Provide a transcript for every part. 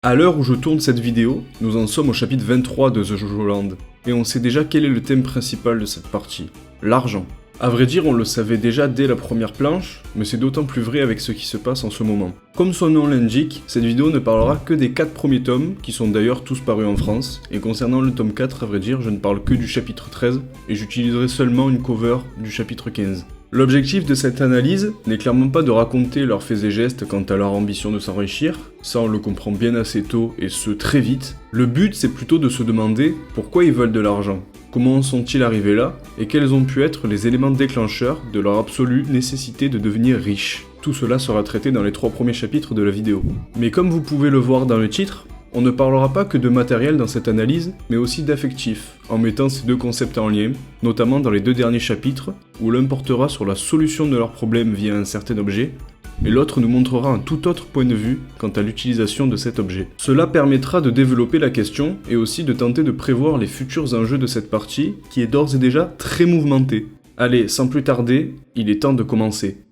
À l'heure où je tourne cette vidéo, nous en sommes au chapitre 23 de The Jojo Land, et on sait déjà quel est le thème principal de cette partie, l'argent. A vrai dire, on le savait déjà dès la première planche, mais c'est d'autant plus vrai avec ce qui se passe en ce moment. Comme son nom l'indique, cette vidéo ne parlera que des 4 premiers tomes, qui sont d'ailleurs tous parus en France, et concernant le tome 4, à vrai dire, je ne parle que du chapitre 13, et j'utiliserai seulement une cover du chapitre 15. L'objectif de cette analyse n'est clairement pas de raconter leurs faits et gestes quant à leur ambition de s'enrichir, ça on le comprend bien assez tôt et ce très vite. Le but c'est plutôt de se demander pourquoi ils veulent de l'argent, comment en sont-ils arrivés là, et quels ont pu être les éléments déclencheurs de leur absolue nécessité de devenir riches. Tout cela sera traité dans les 3 premiers chapitres de la vidéo. Mais comme vous pouvez le voir dans le titre, on ne parlera pas que de matériel dans cette analyse, mais aussi d'affectif, en mettant ces deux concepts en lien, notamment dans les 2 derniers chapitres, où l'un portera sur la solution de leurs problèmes via un certain objet, et l'autre nous montrera un tout autre point de vue quant à l'utilisation de cet objet. Cela permettra de développer la question, et aussi de tenter de prévoir les futurs enjeux de cette partie, qui est d'ores et déjà très mouvementée. Allez, sans plus tarder, il est temps de commencer.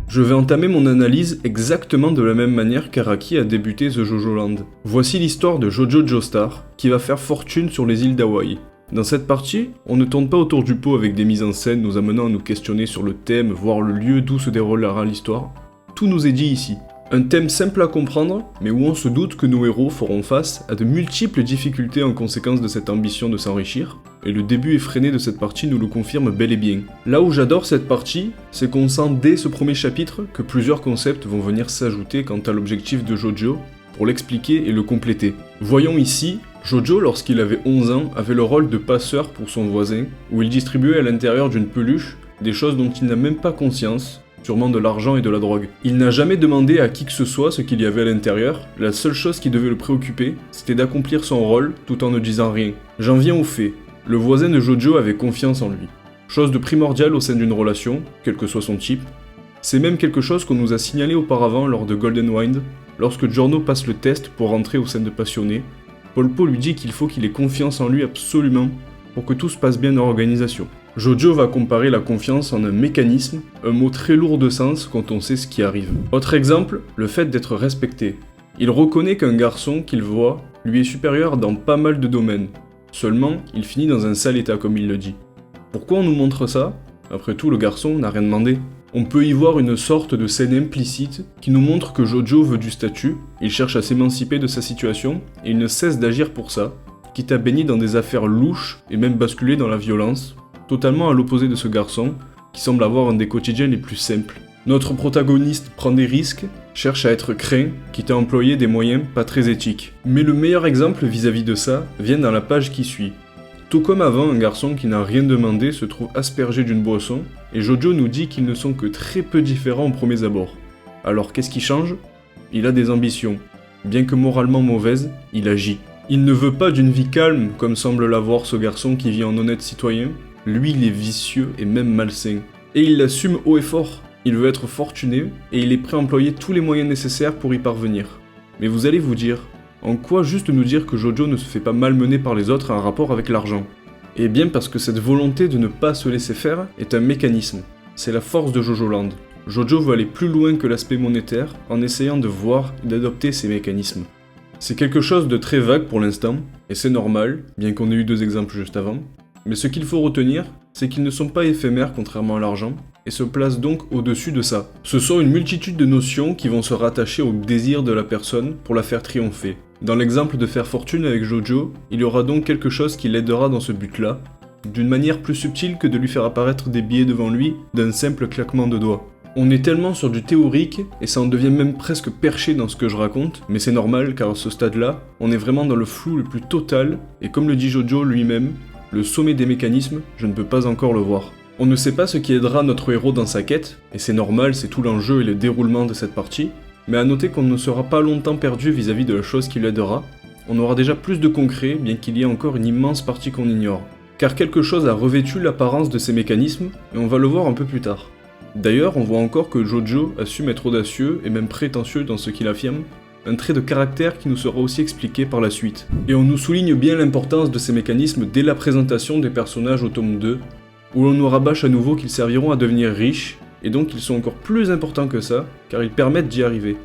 Je vais entamer mon analyse exactement de la même manière qu'Araki a débuté The Jojo Land. Voici l'histoire de Jojo Joestar, qui va faire fortune sur les îles d'Hawaï. Dans cette partie, on ne tourne pas autour du pot avec des mises en scène nous amenant à nous questionner sur le thème, voire le lieu d'où se déroulera l'histoire. Tout nous est dit ici. Un thème simple à comprendre, mais où on se doute que nos héros feront face à de multiples difficultés en conséquence de cette ambition de s'enrichir, et le début effréné de cette partie nous le confirme bel et bien. Là où j'adore cette partie, c'est qu'on sent dès ce premier chapitre que plusieurs concepts vont venir s'ajouter quant à l'objectif de Jojo, pour l'expliquer et le compléter. Voyons ici, Jojo, lorsqu'il avait 11 ans, avait le rôle de passeur pour son voisin, où il distribuait à l'intérieur d'une peluche des choses dont il n'a même pas conscience, sûrement de l'argent et de la drogue. Il n'a jamais demandé à qui que ce soit ce qu'il y avait à l'intérieur, la seule chose qui devait le préoccuper, c'était d'accomplir son rôle tout en ne disant rien. J'en viens aux faits. Le voisin de Jojo avait confiance en lui. Chose de primordiale au sein d'une relation, quel que soit son type. C'est même quelque chose qu'on nous a signalé auparavant lors de Golden Wind, lorsque Giorno passe le test pour rentrer au sein de Passionné. Polpo lui dit qu'il faut qu'il ait confiance en lui absolument pour que tout se passe bien dans l'organisation. Jojo va comparer la confiance en un mécanisme, un mot très lourd de sens quand on sait ce qui arrive. Autre exemple, le fait d'être respecté. Il reconnaît qu'un garçon qu'il voit lui est supérieur dans pas mal de domaines. Seulement, il finit dans un sale état comme il le dit. Pourquoi on nous montre ça? Après tout, le garçon n'a rien demandé. On peut y voir une sorte de scène implicite qui nous montre que Jojo veut du statut, il cherche à s'émanciper de sa situation, et il ne cesse d'agir pour ça, quitte à baigner dans des affaires louches et même basculer dans la violence, totalement à l'opposé de ce garçon, qui semble avoir un des quotidiens les plus simples. Notre protagoniste prend des risques, cherche à être craint, quitte à employer des moyens pas très éthiques. Mais le meilleur exemple vis-à-vis de ça vient dans la page qui suit. Tout comme avant, un garçon qui n'a rien demandé se trouve aspergé d'une boisson, et Jojo nous dit qu'ils ne sont que très peu différents au premier abord. Alors qu'est-ce qui change? Il a des ambitions. Bien que moralement mauvaise, il agit. Il ne veut pas d'une vie calme, comme semble l'avoir ce garçon qui vit en honnête citoyen. Lui, il est vicieux et même malsain. Et il l'assume haut et fort. Il veut être fortuné, et il est prêt à employer tous les moyens nécessaires pour y parvenir. Mais vous allez vous dire, en quoi juste nous dire que Jojo ne se fait pas malmener par les autres a un rapport avec l'argent? Eh bien parce que cette volonté de ne pas se laisser faire est un mécanisme. C'est la force de Jojo Land. Jojo veut aller plus loin que l'aspect monétaire en essayant de voir et d'adopter ces mécanismes. C'est quelque chose de très vague pour l'instant, et c'est normal, bien qu'on ait eu 2 exemples juste avant. Mais ce qu'il faut retenir, c'est qu'ils ne sont pas éphémères contrairement à l'argent, et se placent donc au-dessus de ça. Ce sont une multitude de notions qui vont se rattacher au désir de la personne pour la faire triompher. Dans l'exemple de faire fortune avec Jojo, il y aura donc quelque chose qui l'aidera dans ce but-là, d'une manière plus subtile que de lui faire apparaître des billets devant lui d'un simple claquement de doigts. On est tellement sur du théorique, et ça en devient même presque perché dans ce que je raconte, mais c'est normal car à ce stade-là, on est vraiment dans le flou le plus total, et comme le dit Jojo lui-même, le sommet des mécanismes, je ne peux pas encore le voir. On ne sait pas ce qui aidera notre héros dans sa quête, et c'est normal, c'est tout l'enjeu et le déroulement de cette partie, mais à noter qu'on ne sera pas longtemps perdu vis-à-vis de la chose qui l'aidera, on aura déjà plus de concret, bien qu'il y ait encore une immense partie qu'on ignore. Car quelque chose a revêtu l'apparence de ces mécanismes, et on va le voir un peu plus tard. D'ailleurs, on voit encore que Jojo assume être audacieux et même prétentieux dans ce qu'il affirme, un trait de caractère qui nous sera aussi expliqué par la suite. Et on nous souligne bien l'importance de ces mécanismes dès la présentation des personnages au tome 2, où l'on nous rabâche à nouveau qu'ils serviront à devenir riches, et donc ils sont encore plus importants que ça, car ils permettent d'y arriver,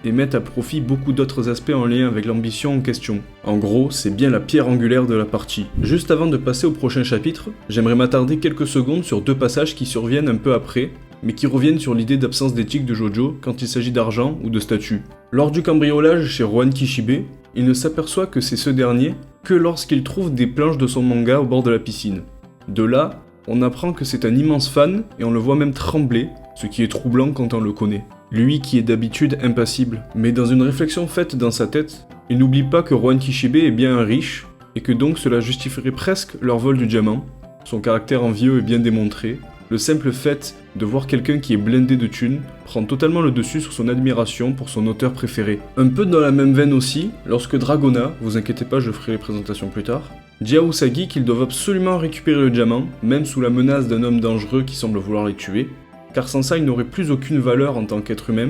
et mettent à profit beaucoup d'autres aspects en lien avec l'ambition en question. En gros, c'est bien la pierre angulaire de la partie. Juste avant de passer au prochain chapitre, j'aimerais m'attarder quelques secondes sur 2 passages qui surviennent un peu après, mais qui reviennent sur l'idée d'absence d'éthique de Jojo quand il s'agit d'argent ou de statut. Lors du cambriolage chez Rohan Kishibe, il ne s'aperçoit que c'est ce dernier que lorsqu'il trouve des planches de son manga au bord de la piscine. De là, on apprend que c'est un immense fan et on le voit même trembler, ce qui est troublant quand on le connaît. Lui qui est d'habitude impassible. Mais dans une réflexion faite dans sa tête, il n'oublie pas que Rohan Kishibe est bien un riche, et que donc cela justifierait presque leur vol du diamant. Son caractère envieux est bien démontré. Le simple fait de voir quelqu'un qui est blindé de thunes prend totalement le dessus sur son admiration pour son auteur préféré. Un peu dans la même veine aussi, lorsque Dragona, vous inquiétez pas, je ferai les présentations plus tard, dit à Usagi qu'ils doivent absolument récupérer le diamant, même sous la menace d'un homme dangereux qui semble vouloir les tuer, car sans ça ils n'auraient plus aucune valeur en tant qu'être humain.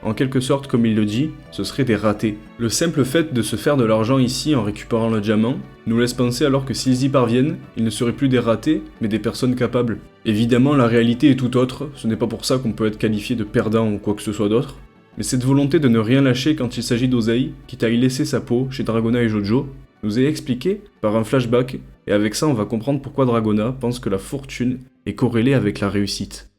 En quelque sorte, comme il le dit, ce serait des ratés. Le simple fait de se faire de l'argent ici en récupérant le diamant nous laisse penser alors que s'ils y parviennent, ils ne seraient plus des ratés, mais des personnes capables. Évidemment, la réalité est tout autre, ce n'est pas pour ça qu'on peut être qualifié de perdant ou quoi que ce soit d'autre, mais cette volonté de ne rien lâcher quand il s'agit d'Ozei, quitte à y laisser sa peau chez Dragona et Jojo, nous est expliqué par un flashback, et avec ça on va comprendre pourquoi Dragona pense que la fortune est corrélée avec la réussite.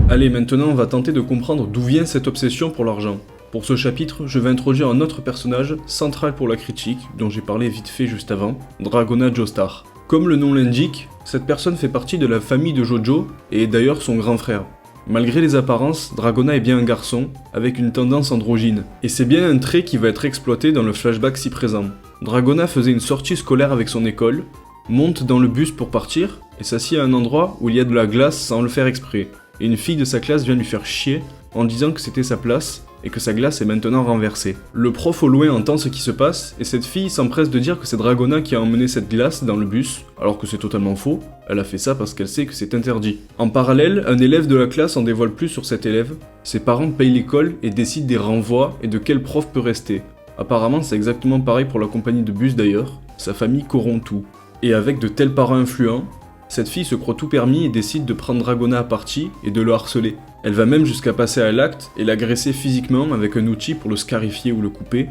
Allez, maintenant on va tenter de comprendre d'où vient cette obsession pour l'argent. Pour ce chapitre, je vais introduire un autre personnage central pour la critique, dont j'ai parlé vite fait juste avant, Dragona Joestar. Comme le nom l'indique, cette personne fait partie de la famille de Jojo, et est d'ailleurs son grand frère. Malgré les apparences, Dragona est bien un garçon, avec une tendance androgyne, et c'est bien un trait qui va être exploité dans le flashback ci présent. Dragona faisait une sortie scolaire avec son école, monte dans le bus pour partir, et s'assied à un endroit où il y a de la glace sans le faire exprès. Et une fille de sa classe vient lui faire chier en disant que c'était sa place et que sa glace est maintenant renversée. Le prof au loin entend ce qui se passe et cette fille s'empresse de dire que c'est Dragona qui a emmené cette glace dans le bus, alors que c'est totalement faux, elle a fait ça parce qu'elle sait que c'est interdit. En parallèle, un élève de la classe en dévoile plus sur cet élève, ses parents payent l'école et décident des renvois et de quel prof peut rester. Apparemment c'est exactement pareil pour la compagnie de bus d'ailleurs, sa famille corrompt tout. Et avec de tels parents influents, cette fille se croit tout permis et décide de prendre Dragona à partie et de le harceler. Elle va même jusqu'à passer à l'acte et l'agresser physiquement avec un outil pour le scarifier ou le couper,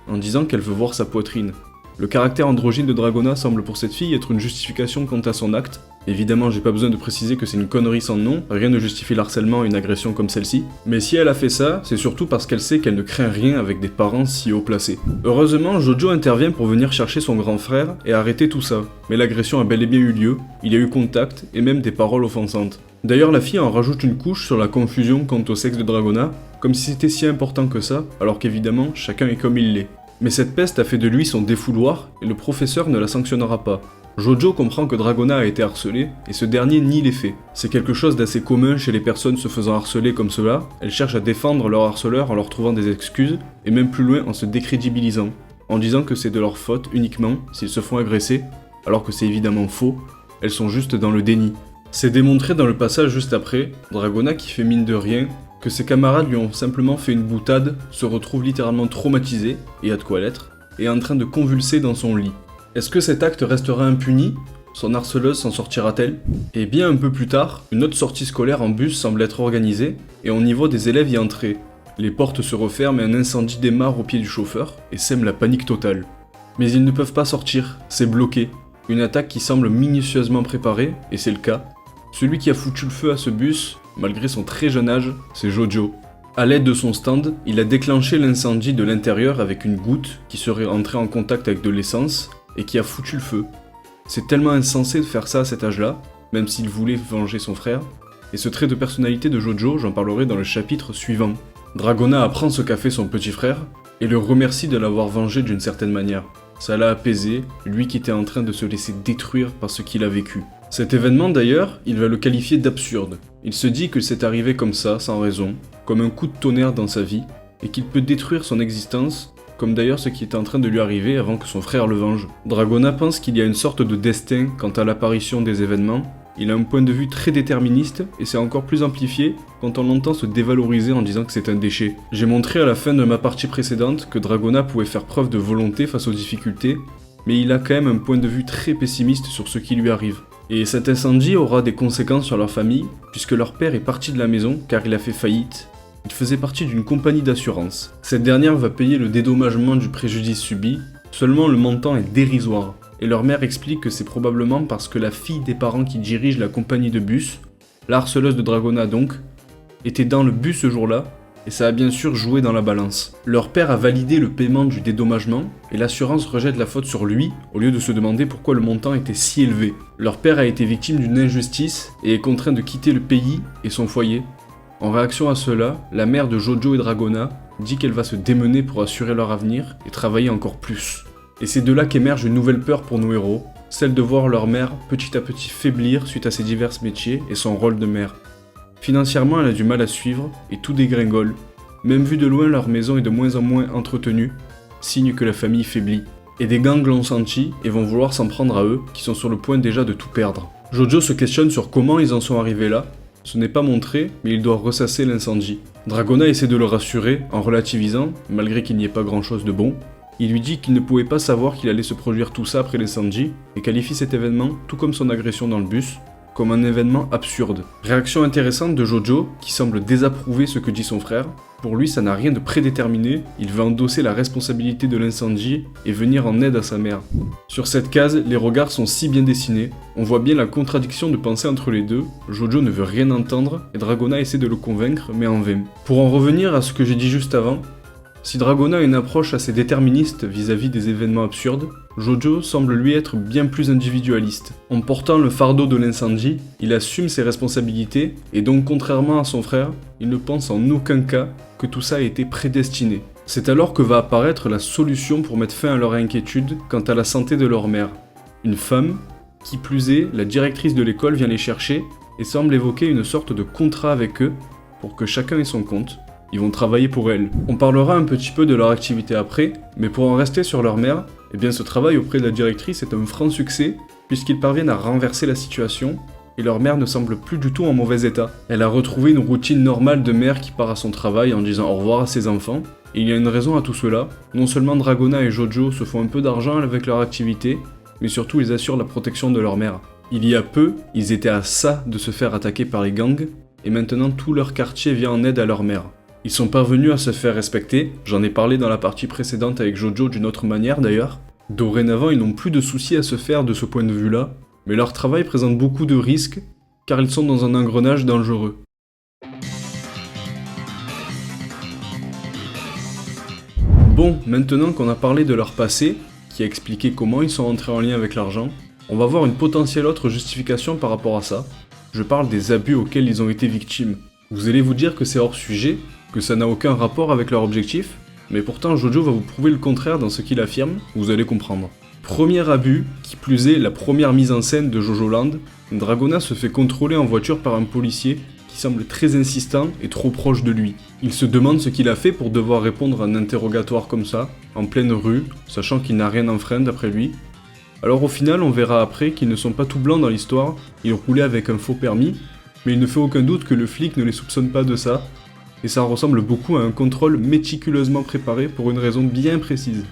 en disant qu'elle veut voir sa poitrine. Le caractère androgyne de Dragona semble pour cette fille être une justification quant à son acte. Évidemment, j'ai pas besoin de préciser que c'est une connerie sans nom, rien ne justifie l'harcèlement et une agression comme celle-ci. Mais si elle a fait ça, c'est surtout parce qu'elle sait qu'elle ne craint rien avec des parents si haut placés. Heureusement, Jojo intervient pour venir chercher son grand frère et arrêter tout ça. Mais l'agression a bel et bien eu lieu, il y a eu contact et même des paroles offensantes. D'ailleurs, la fille en rajoute une couche sur la confusion quant au sexe de Dragona, comme si c'était si important que ça, alors qu'évidemment, chacun est comme il l'est. Mais cette peste a fait de lui son défouloir, et le professeur ne la sanctionnera pas. Jojo comprend que Dragona a été harcelé, et ce dernier nie les faits. C'est quelque chose d'assez commun chez les personnes se faisant harceler comme cela, elles cherchent à défendre leur harceleur en leur trouvant des excuses, et même plus loin en se décrédibilisant, en disant que c'est de leur faute uniquement s'ils se font agresser, alors que c'est évidemment faux, elles sont juste dans le déni. C'est démontré dans le passage juste après, Dragona qui fait mine de rien, que ses camarades lui ont simplement fait une boutade, se retrouve littéralement traumatisé, et a de quoi l'être, et est en train de convulser dans son lit. Est-ce que cet acte restera impuni? Son harceleuse s'en sortira-t-elle? Et bien un peu plus tard, une autre sortie scolaire en bus semble être organisée, et on y voit des élèves y entrer. Les portes se referment et un incendie démarre au pied du chauffeur, et sème la panique totale. Mais ils ne peuvent pas sortir, c'est bloqué. Une attaque qui semble minutieusement préparée, et c'est le cas. Celui qui a foutu le feu à ce bus, malgré son très jeune âge, c'est Jojo. A l'aide de son stand, il a déclenché l'incendie de l'intérieur avec une goutte qui serait entrée en contact avec de l'essence et qui a foutu le feu. C'est tellement insensé de faire ça à cet âge-là, même s'il voulait venger son frère, et ce trait de personnalité de Jojo, j'en parlerai dans le chapitre suivant. Dragona apprend ce qu'a fait son petit frère et le remercie de l'avoir vengé d'une certaine manière. Ça l'a apaisé, lui qui était en train de se laisser détruire par ce qu'il a vécu. Cet événement d'ailleurs, il va le qualifier d'absurde. Il se dit que c'est arrivé comme ça, sans raison, comme un coup de tonnerre dans sa vie, et qu'il peut détruire son existence, comme d'ailleurs ce qui est en train de lui arriver avant que son frère le venge. Dragona pense qu'il y a une sorte de destin quant à l'apparition des événements. Il a un point de vue très déterministe, et c'est encore plus amplifié quand on l'entend se dévaloriser en disant que c'est un déchet. J'ai montré à la fin de ma partie précédente que Dragona pouvait faire preuve de volonté face aux difficultés, mais il a quand même un point de vue très pessimiste sur ce qui lui arrive. Et cet incendie aura des conséquences sur leur famille, puisque leur père est parti de la maison car il a fait faillite. Il faisait partie d'une compagnie d'assurance. Cette dernière va payer le dédommagement du préjudice subi, seulement le montant est dérisoire. Et leur mère explique que c'est probablement parce que la fille des parents qui dirige la compagnie de bus, la harceleuse de Dragona donc, était dans le bus ce jour-là, et ça a bien sûr joué dans la balance. Leur père a validé le paiement du dédommagement, et l'assurance rejette la faute sur lui, au lieu de se demander pourquoi le montant était si élevé. Leur père a été victime d'une injustice, et est contraint de quitter le pays et son foyer. En réaction à cela, la mère de Jojo et Dragona dit qu'elle va se démener pour assurer leur avenir, et travailler encore plus. Et c'est de là qu'émerge une nouvelle peur pour nos héros, celle de voir leur mère petit à petit faiblir suite à ses divers métiers et son rôle de mère. Financièrement, elle a du mal à suivre et tout dégringole. Même vu de loin, leur maison est de moins en moins entretenue, signe que la famille faiblit. Et des gangs l'ont senti et vont vouloir s'en prendre à eux, qui sont sur le point déjà de tout perdre. Jojo se questionne sur comment ils en sont arrivés là. Ce n'est pas montré, mais il doit ressasser l'incendie. Dragona essaie de le rassurer en relativisant, malgré qu'il n'y ait pas grand chose de bon. Il lui dit qu'il ne pouvait pas savoir qu'il allait se produire tout ça après l'incendie, et qualifie cet événement, tout comme son agression dans le bus, comme un événement absurde. Réaction intéressante de Jojo, qui semble désapprouver ce que dit son frère. Pour lui, ça n'a rien de prédéterminé, il veut endosser la responsabilité de l'incendie et venir en aide à sa mère. Sur cette case, les regards sont si bien dessinés, on voit bien la contradiction de pensée entre les deux, Jojo ne veut rien entendre, et Dragona essaie de le convaincre, mais en vain. Pour en revenir à ce que j'ai dit juste avant, si Dragona a une approche assez déterministe vis-à-vis des événements absurdes, Jojo semble lui être bien plus individualiste. En portant le fardeau de l'incendie, il assume ses responsabilités, et donc contrairement à son frère, il ne pense en aucun cas que tout ça a été prédestiné. C'est alors que va apparaître la solution pour mettre fin à leur inquiétude quant à la santé de leur mère. Une femme, qui plus est, la directrice de l'école vient les chercher et semble évoquer une sorte de contrat avec eux pour que chacun ait son compte. Ils vont travailler pour elle. On parlera un petit peu de leur activité après, mais pour en rester sur leur mère, eh bien ce travail auprès de la directrice est un franc succès, puisqu'ils parviennent à renverser la situation, et leur mère ne semble plus du tout en mauvais état. Elle a retrouvé une routine normale de mère qui part à son travail en disant au revoir à ses enfants, et il y a une raison à tout cela. Non seulement Dragona et Jojo se font un peu d'argent avec leur activité, mais surtout ils assurent la protection de leur mère. Il y a peu, ils étaient à ça de se faire attaquer par les gangs, et maintenant tout leur quartier vient en aide à leur mère. Ils sont parvenus à se faire respecter, j'en ai parlé dans la partie précédente avec Jojo d'une autre manière d'ailleurs. Dorénavant, ils n'ont plus de soucis à se faire de ce point de vue-là, mais leur travail présente beaucoup de risques, car ils sont dans un engrenage dangereux. Bon, maintenant qu'on a parlé de leur passé, qui a expliqué comment ils sont entrés en lien avec l'argent, on va voir une potentielle autre justification par rapport à ça. Je parle des abus auxquels ils ont été victimes. Vous allez vous dire que c'est hors sujet, que ça n'a aucun rapport avec leur objectif, mais pourtant Jojo va vous prouver le contraire dans ce qu'il affirme, vous allez comprendre. Premier abus, qui plus est la première mise en scène de Jojo Land, Dragona se fait contrôler en voiture par un policier qui semble très insistant et trop proche de lui. Il se demande ce qu'il a fait pour devoir répondre à un interrogatoire comme ça, en pleine rue, sachant qu'il n'a rien enfreint d'après lui. Alors au final, on verra après qu'ils ne sont pas tout blancs dans l'histoire, ils roulaient avec un faux permis, mais il ne fait aucun doute que le flic ne les soupçonne pas de ça, et ça ressemble beaucoup à un contrôle méticuleusement préparé pour une raison bien précise.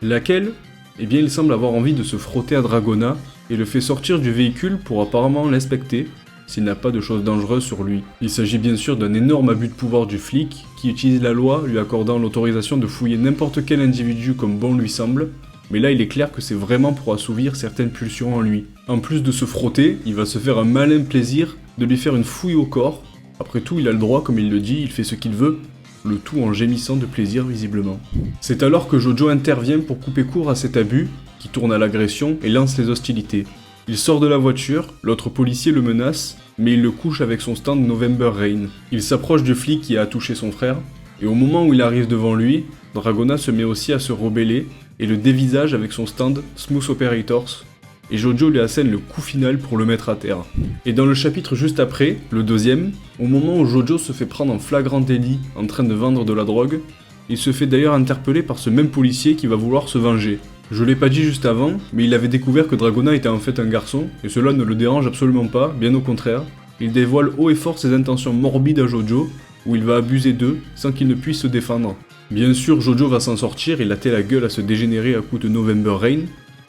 Laquelle ? Eh bien il semble avoir envie de se frotter à Dragona, et le fait sortir du véhicule pour apparemment l'inspecter, s'il n'a pas de choses dangereuses sur lui. Il s'agit bien sûr d'un énorme abus de pouvoir du flic, qui utilise la loi lui accordant l'autorisation de fouiller n'importe quel individu comme bon lui semble, mais là il est clair que c'est vraiment pour assouvir certaines pulsions en lui. En plus de se frotter, il va se faire un malin plaisir de lui faire une fouille au corps. Après tout, il a le droit, comme il le dit, il fait ce qu'il veut, le tout en gémissant de plaisir visiblement. C'est alors que Jojo intervient pour couper court à cet abus, qui tourne à l'agression et lance les hostilités. Il sort de la voiture, l'autre policier le menace, mais il le couche avec son stand November Rain. Il s'approche du flic qui a touché son frère, et au moment où il arrive devant lui, Dragona se met aussi à se rebeller, et le dévisage avec son stand Smooth Operators, et Jojo lui assène le coup final pour le mettre à terre. Et dans le chapitre juste après, le deuxième, au moment où Jojo se fait prendre en flagrant délit en train de vendre de la drogue, il se fait d'ailleurs interpeller par ce même policier qui va vouloir se venger. Je l'ai pas dit juste avant, mais il avait découvert que Dragona était en fait un garçon, et cela ne le dérange absolument pas, bien au contraire. Il dévoile haut et fort ses intentions morbides à Jojo, où il va abuser d'eux sans qu'il ne puisse se défendre. Bien sûr, Jojo va s'en sortir et latter la gueule à ce dégénéré à coups de November Rain,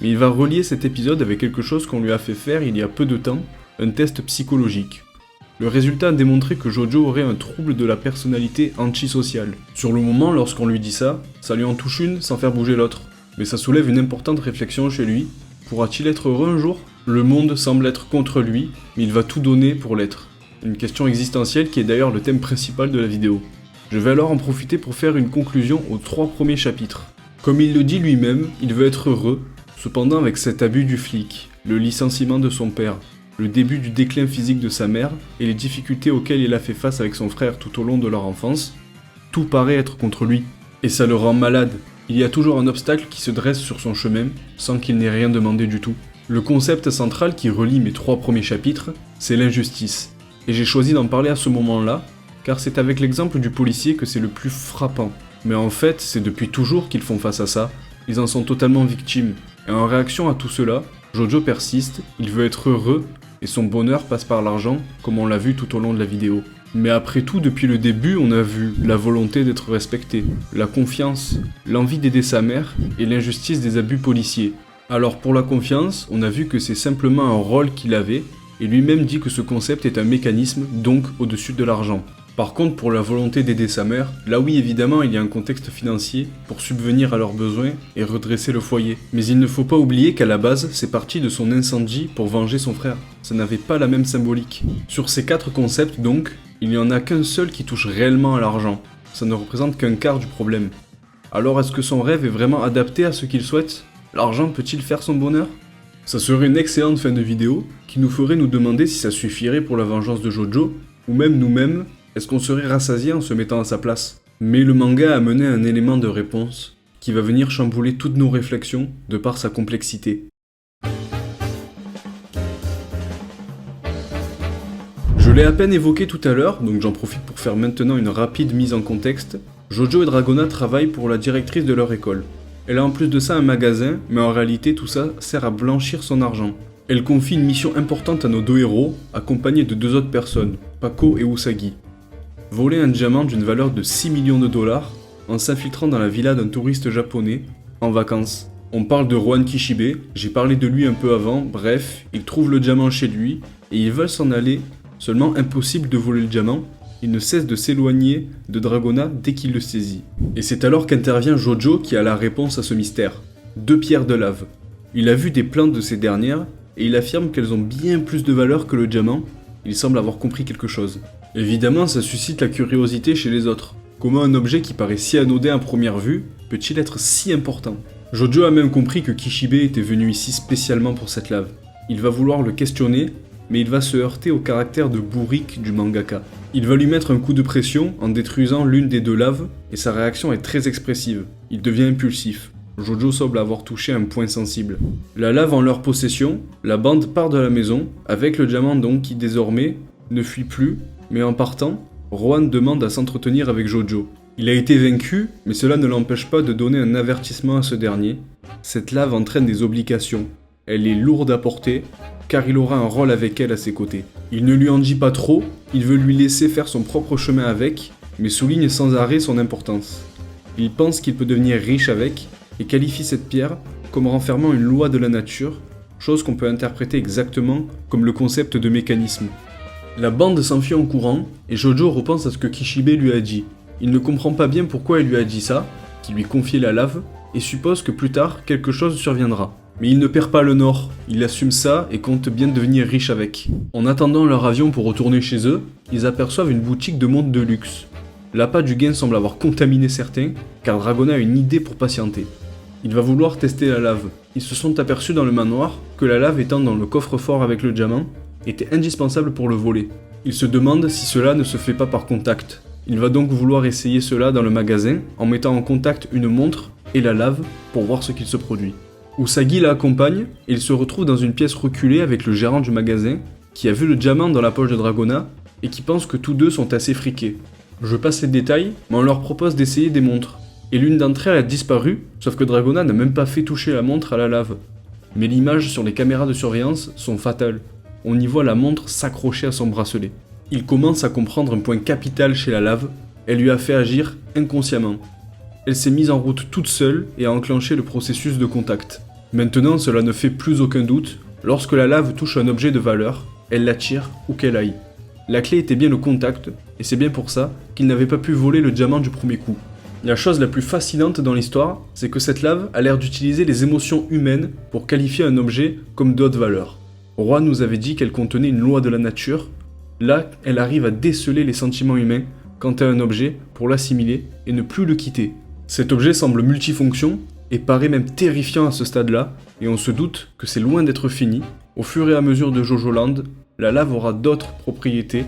mais il va relier cet épisode avec quelque chose qu'on lui a fait faire il y a peu de temps, un test psychologique. Le résultat a démontré que Jojo aurait un trouble de la personnalité antisociale. Sur le moment, lorsqu'on lui dit ça lui en touche une sans faire bouger l'autre. Mais ça soulève une importante réflexion chez lui. Pourra-t-il être heureux un jour ? Le monde semble être contre lui, mais il va tout donner pour l'être. Une question existentielle qui est d'ailleurs le thème principal de la vidéo. Je vais alors en profiter pour faire une conclusion aux 3 premiers chapitres. Comme il le dit lui-même, il veut être heureux, cependant avec cet abus du flic, le licenciement de son père, le début du déclin physique de sa mère et les difficultés auxquelles il a fait face avec son frère tout au long de leur enfance, tout paraît être contre lui. Et ça le rend malade. Il y a toujours un obstacle qui se dresse sur son chemin, sans qu'il n'ait rien demandé du tout. Le concept central qui relie mes 3 premiers chapitres, c'est l'injustice. Et j'ai choisi d'en parler à ce moment-là, car c'est avec l'exemple du policier que c'est le plus frappant. Mais en fait, c'est depuis toujours qu'ils font face à ça, ils en sont totalement victimes. Et en réaction à tout cela, Jojo persiste, il veut être heureux, et son bonheur passe par l'argent, comme on l'a vu tout au long de la vidéo. Mais après tout, depuis le début, on a vu la volonté d'être respecté, la confiance, l'envie d'aider sa mère et l'injustice des abus policiers. Alors pour la confiance, on a vu que c'est simplement un rôle qu'il avait, et lui-même dit que ce concept est un mécanisme, donc au-dessus de l'argent. Par contre, pour la volonté d'aider sa mère, là oui évidemment il y a un contexte financier pour subvenir à leurs besoins et redresser le foyer. Mais il ne faut pas oublier qu'à la base, c'est parti de son incendie pour venger son frère. Ça n'avait pas la même symbolique. Sur ces 4 concepts donc, il n'y en a qu'un seul qui touche réellement à l'argent. Ça ne représente qu'un quart du problème. Alors est-ce que son rêve est vraiment adapté à ce qu'il souhaite ? L'argent peut-il faire son bonheur ? Ça serait une excellente fin de vidéo qui nous ferait nous demander si ça suffirait pour la vengeance de Jojo, ou même nous-mêmes, est-ce qu'on serait rassasié en se mettant à sa place ? Mais le manga a amené un élément de réponse qui va venir chambouler toutes nos réflexions de par sa complexité. Je l'ai à peine évoqué tout à l'heure, donc j'en profite pour faire maintenant une rapide mise en contexte. Jojo et Dragona travaillent pour la directrice de leur école. Elle a en plus de ça un magasin, mais en réalité tout ça sert à blanchir son argent. Elle confie une mission importante à nos 2 héros, accompagnés de 2 autres personnes, Paco et Usagi. Voler un diamant d'une valeur de 6 millions de dollars en s'infiltrant dans la villa d'un touriste japonais en vacances. On parle de Rohan Kishibe, j'ai parlé de lui un peu avant, bref, il trouve le diamant chez lui et ils veulent s'en aller, seulement impossible de voler le diamant, il ne cesse de s'éloigner de Dragona dès qu'il le saisit. Et c'est alors qu'intervient Jojo qui a la réponse à ce mystère. 2 pierres de lave. Il a vu des plantes de ces dernières et il affirme qu'elles ont bien plus de valeur que le diamant, il semble avoir compris quelque chose. Évidemment, ça suscite la curiosité chez les autres. Comment un objet qui paraît si anodin à première vue peut-il être si important ? Jojo a même compris que Kishibe était venu ici spécialement pour cette lave. Il va vouloir le questionner, mais il va se heurter au caractère de bourrique du mangaka. Il va lui mettre un coup de pression en détruisant l'une des 2 laves, et sa réaction est très expressive. Il devient impulsif. Jojo semble avoir touché un point sensible. La lave en leur possession, la bande part de la maison, avec le diamant donc qui désormais ne fuit plus, mais en partant, Rohan demande à s'entretenir avec Jojo. Il a été vaincu, mais cela ne l'empêche pas de donner un avertissement à ce dernier. Cette lave entraîne des obligations. Elle est lourde à porter, car il aura un rôle avec elle à ses côtés. Il ne lui en dit pas trop, il veut lui laisser faire son propre chemin avec, mais souligne sans arrêt son importance. Il pense qu'il peut devenir riche avec, et qualifie cette pierre comme renfermant une loi de la nature, chose qu'on peut interpréter exactement comme le concept de mécanisme. La bande s'enfuit en courant, et Jojo repense à ce que Kishibe lui a dit. Il ne comprend pas bien pourquoi il lui a dit ça, qu'il lui confiait la lave, et suppose que plus tard, quelque chose surviendra. Mais il ne perd pas le nord, il assume ça et compte bien devenir riche avec. En attendant leur avion pour retourner chez eux, ils aperçoivent une boutique de montres de luxe. L'appât du gain semble avoir contaminé certains, car Dragona a une idée pour patienter. Il va vouloir tester la lave. Ils se sont aperçus dans le manoir que la lave étant dans le coffre-fort avec le diamant, était indispensable pour le voler. Il se demande si cela ne se fait pas par contact. Il va donc vouloir essayer cela dans le magasin en mettant en contact une montre et la lave pour voir ce qu'il se produit. Usagi l'accompagne et il se retrouve dans une pièce reculée avec le gérant du magasin qui a vu le diamant dans la poche de Dragona et qui pense que tous 2 sont assez friqués. Je passe les détails, mais on leur propose d'essayer des montres. Et l'une d'entre elles a disparu, sauf que Dragona n'a même pas fait toucher la montre à la lave. Mais l'image sur les caméras de surveillance sont fatales. On y voit la montre s'accrocher à son bracelet. Il commence à comprendre un point capital chez la lave, elle lui a fait agir inconsciemment. Elle s'est mise en route toute seule et a enclenché le processus de contact. Maintenant, cela ne fait plus aucun doute, lorsque la lave touche un objet de valeur, elle l'attire où qu'elle aille. La clé était bien le contact, et c'est bien pour ça qu'il n'avait pas pu voler le diamant du premier coup. La chose la plus fascinante dans l'histoire, c'est que cette lave a l'air d'utiliser les émotions humaines pour qualifier un objet comme de haute valeur. Roy nous avait dit qu'elle contenait une loi de la nature. Là, elle arrive à déceler les sentiments humains quant à un objet pour l'assimiler et ne plus le quitter. Cet objet semble multifonction et paraît même terrifiant à ce stade-là, et on se doute que c'est loin d'être fini. Au fur et à mesure de Jojo Land, la lave aura d'autres propriétés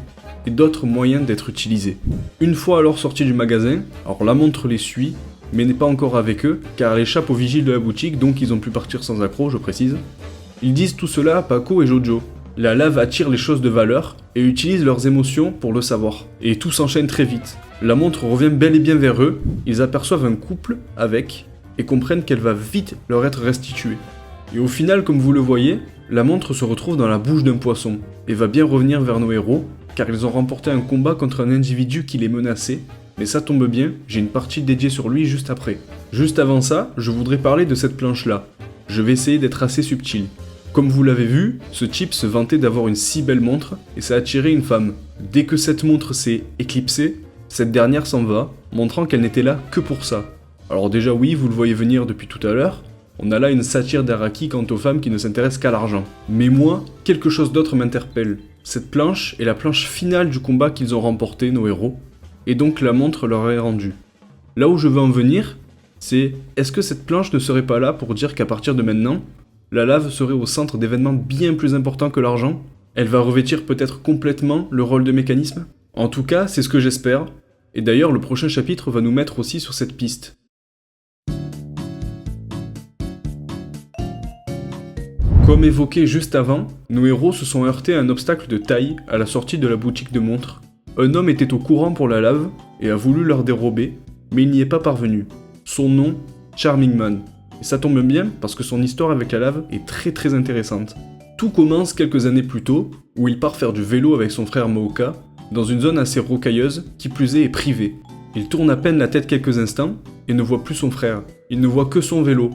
et d'autres moyens d'être utilisée. Une fois alors sortie du magasin, alors la montre les suit, mais n'est pas encore avec eux, car elle échappe aux vigiles de la boutique, donc ils ont pu partir sans accroc, je précise. Ils disent tout cela à Paco et Jojo. La lave attire les choses de valeur et utilise leurs émotions pour le savoir. Et tout s'enchaîne très vite. La montre revient bel et bien vers eux, ils aperçoivent un couple avec, et comprennent qu'elle va vite leur être restituée. Et au final, comme vous le voyez, la montre se retrouve dans la bouche d'un poisson, et va bien revenir vers nos héros, car ils ont remporté un combat contre un individu qui les menaçait, mais ça tombe bien, j'ai une partie dédiée sur lui juste après. Juste avant ça, je voudrais parler de cette planche-là. Je vais essayer d'être assez subtil. Comme vous l'avez vu, ce type se vantait d'avoir une si belle montre, et ça a attiré une femme. Dès que cette montre s'est éclipsée, cette dernière s'en va, montrant qu'elle n'était là que pour ça. Alors déjà oui, vous le voyez venir depuis tout à l'heure, on a là une satire d'Araki quant aux femmes qui ne s'intéressent qu'à l'argent. Mais moi, quelque chose d'autre m'interpelle. Cette planche est la planche finale du combat qu'ils ont remporté, nos héros, et donc la montre leur est rendue. Là où je veux en venir, c'est est-ce que cette planche ne serait pas là pour dire qu'à partir de maintenant, la lave serait au centre d'événements bien plus importants que l'argent? Elle va revêtir peut-être complètement le rôle de mécanisme? En tout cas, c'est ce que j'espère, et d'ailleurs le prochain chapitre va nous mettre aussi sur cette piste. Comme évoqué juste avant, nos héros se sont heurtés à un obstacle de taille à la sortie de la boutique de montres. Un homme était au courant pour la lave et a voulu leur dérober, mais il n'y est pas parvenu. Son nom, Charming Man. Et ça tombe bien parce que son histoire avec la lave est très intéressante. Tout commence quelques années plus tôt, où il part faire du vélo avec son frère Mooka, dans une zone assez rocailleuse, qui plus est privée. Il tourne à peine la tête quelques instants, et ne voit plus son frère. Il ne voit que son vélo.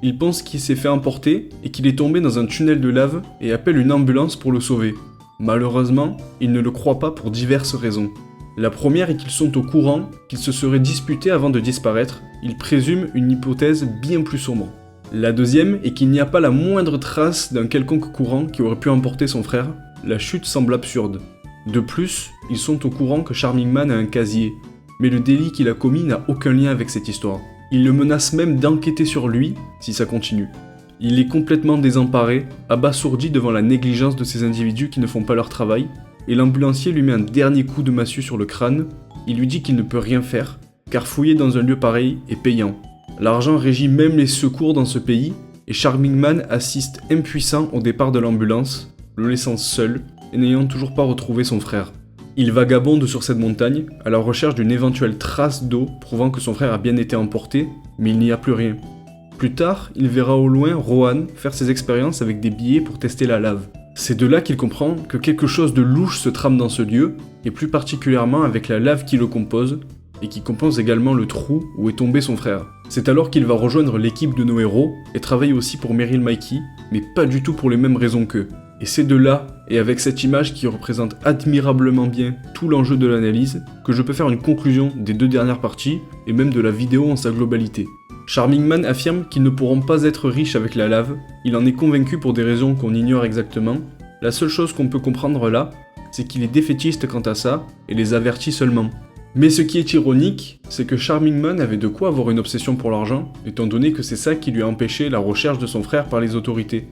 Il pense qu'il s'est fait emporter et qu'il est tombé dans un tunnel de lave et appelle une ambulance pour le sauver. Malheureusement, il ne le croit pas pour diverses raisons. La première est qu'ils sont au courant qu'ils se seraient disputés avant de disparaître, ils présument une hypothèse bien plus sombre. La deuxième est qu'il n'y a pas la moindre trace d'un quelconque courant qui aurait pu emporter son frère, la chute semble absurde. De plus, ils sont au courant que Charming Man a un casier, mais le délit qu'il a commis n'a aucun lien avec cette histoire. Il le menace même d'enquêter sur lui si ça continue. Il est complètement désemparé, abasourdi devant la négligence de ces individus qui ne font pas leur travail, et l'ambulancier lui met un dernier coup de massue sur le crâne. Il lui dit qu'il ne peut rien faire, car fouiller dans un lieu pareil est payant. L'argent régit même les secours dans ce pays, et Charming Man assiste impuissant au départ de l'ambulance, le laissant seul et n'ayant toujours pas retrouvé son frère. Il vagabonde sur cette montagne, à la recherche d'une éventuelle trace d'eau prouvant que son frère a bien été emporté, mais il n'y a plus rien. Plus tard, il verra au loin Rohan faire ses expériences avec des billets pour tester la lave. C'est de là qu'il comprend que quelque chose de louche se trame dans ce lieu, et plus particulièrement avec la lave qui le compose, et qui compose également le trou où est tombé son frère. C'est alors qu'il va rejoindre l'équipe de nos héros, et travailler aussi pour Meryl Mikey, mais pas du tout pour les mêmes raisons qu'eux. Et c'est de là, et avec cette image qui représente admirablement bien tout l'enjeu de l'analyse, que je peux faire une conclusion des deux dernières parties, et même de la vidéo en sa globalité. Charming Man affirme qu'ils ne pourront pas être riches avec la lave, il en est convaincu pour des raisons qu'on ignore exactement. La seule chose qu'on peut comprendre là, c'est qu'il est défaitiste quant à ça, et les avertit seulement. Mais ce qui est ironique, c'est que Charming Man avait de quoi avoir une obsession pour l'argent, étant donné que c'est ça qui lui a empêché la recherche de son frère par les autorités.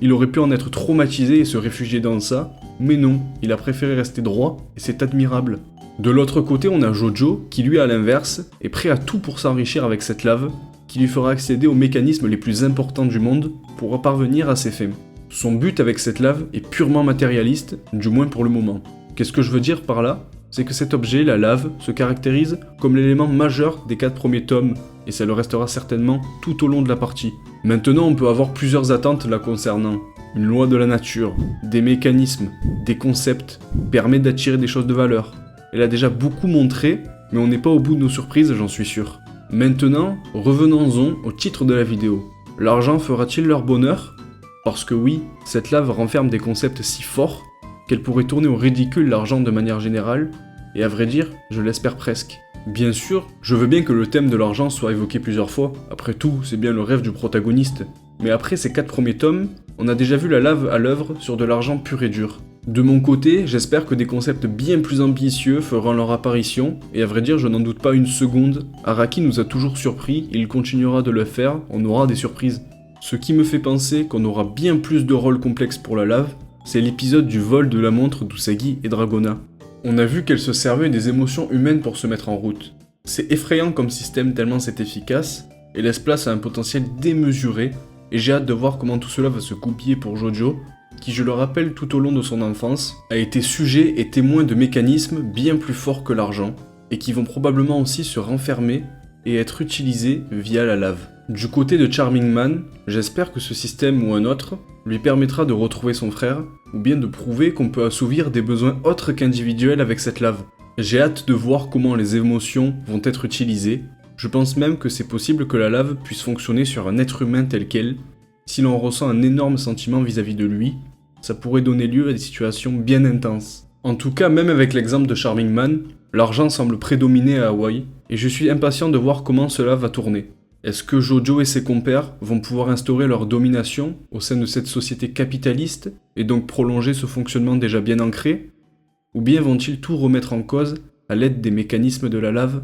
Il aurait pu en être traumatisé et se réfugier dans ça, mais non, il a préféré rester droit, et c'est admirable. De l'autre côté, on a Jojo, qui lui à l'inverse, est prêt à tout pour s'enrichir avec cette lave, qui lui fera accéder aux mécanismes les plus importants du monde pour parvenir à ses fins. Son but avec cette lave est purement matérialiste, du moins pour le moment. Qu'est-ce que je veux dire par là? C'est que cet objet, la lave, se caractérise comme l'élément majeur des 4 premiers tomes, et ça le restera certainement tout au long de la partie. Maintenant, on peut avoir plusieurs attentes la concernant. Une loi de la nature, des mécanismes, des concepts, permet d'attirer des choses de valeur. Elle a déjà beaucoup montré, mais on n'est pas au bout de nos surprises, j'en suis sûr. Maintenant, revenons-en au titre de la vidéo. L'argent fera-t-il leur bonheur? Parce que oui, cette lave renferme des concepts si forts qu'elle pourrait tourner au ridicule l'argent de manière générale, et à vrai dire, je l'espère presque. Bien sûr, je veux bien que le thème de l'argent soit évoqué plusieurs fois, après tout, c'est bien le rêve du protagoniste. Mais après ces 4 premiers tomes, on a déjà vu la lave à l'œuvre sur de l'argent pur et dur. De mon côté, j'espère que des concepts bien plus ambitieux feront leur apparition, et à vrai dire, je n'en doute pas une seconde. Araki nous a toujours surpris, et il continuera de le faire, on aura des surprises. Ce qui me fait penser qu'on aura bien plus de rôles complexes pour la lave, c'est l'épisode du vol de la montre d'Usagi et Dragona. On a vu qu'elle se servait des émotions humaines pour se mettre en route. C'est effrayant comme système tellement c'est efficace, et laisse place à un potentiel démesuré, et j'ai hâte de voir comment tout cela va se goupiller pour Jojo, qui, je le rappelle, tout au long de son enfance, a été sujet et témoin de mécanismes bien plus forts que l'argent, et qui vont probablement aussi se renfermer et être utilisés via la lave. Du côté de Charming Man, j'espère que ce système ou un autre lui permettra de retrouver son frère, ou bien de prouver qu'on peut assouvir des besoins autres qu'individuels avec cette lave. J'ai hâte de voir comment les émotions vont être utilisées. Je pense même que c'est possible que la lave puisse fonctionner sur un être humain tel quel. Si l'on ressent un énorme sentiment vis-à-vis de lui, ça pourrait donner lieu à des situations bien intenses. En tout cas, même avec l'exemple de Charming Man, l'argent semble prédominer à Hawaï, et je suis impatient de voir comment cela va tourner. Est-ce que Jojo et ses compères vont pouvoir instaurer leur domination au sein de cette société capitaliste, et donc prolonger ce fonctionnement déjà bien ancré? Ou bien vont-ils tout remettre en cause à l'aide des mécanismes de la lave?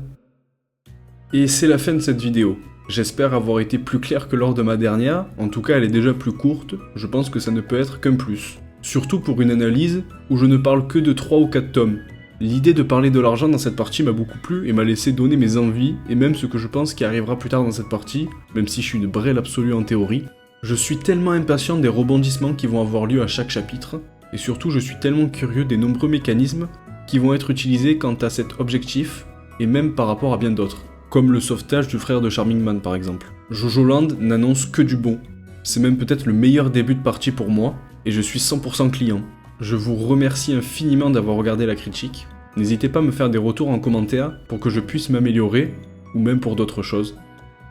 Et c'est la fin de cette vidéo. J'espère avoir été plus clair que lors de ma dernière, en tout cas elle est déjà plus courte, je pense que ça ne peut être qu'un plus. Surtout pour une analyse où je ne parle que de 3 ou 4 tomes. L'idée de parler de l'argent dans cette partie m'a beaucoup plu et m'a laissé donner mes envies, et même ce que je pense qui arrivera plus tard dans cette partie, même si je suis une brêle absolue en théorie. Je suis tellement impatient des rebondissements qui vont avoir lieu à chaque chapitre, et surtout je suis tellement curieux des nombreux mécanismes qui vont être utilisés quant à cet objectif, et même par rapport à bien d'autres. Comme le sauvetage du frère de Charming Man par exemple. Jojo Land n'annonce que du bon. C'est même peut-être le meilleur début de partie pour moi, et je suis 100% client. Je vous remercie infiniment d'avoir regardé la critique. N'hésitez pas à me faire des retours en commentaire pour que je puisse m'améliorer, ou même pour d'autres choses.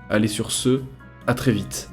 Allez sur ce, à très vite.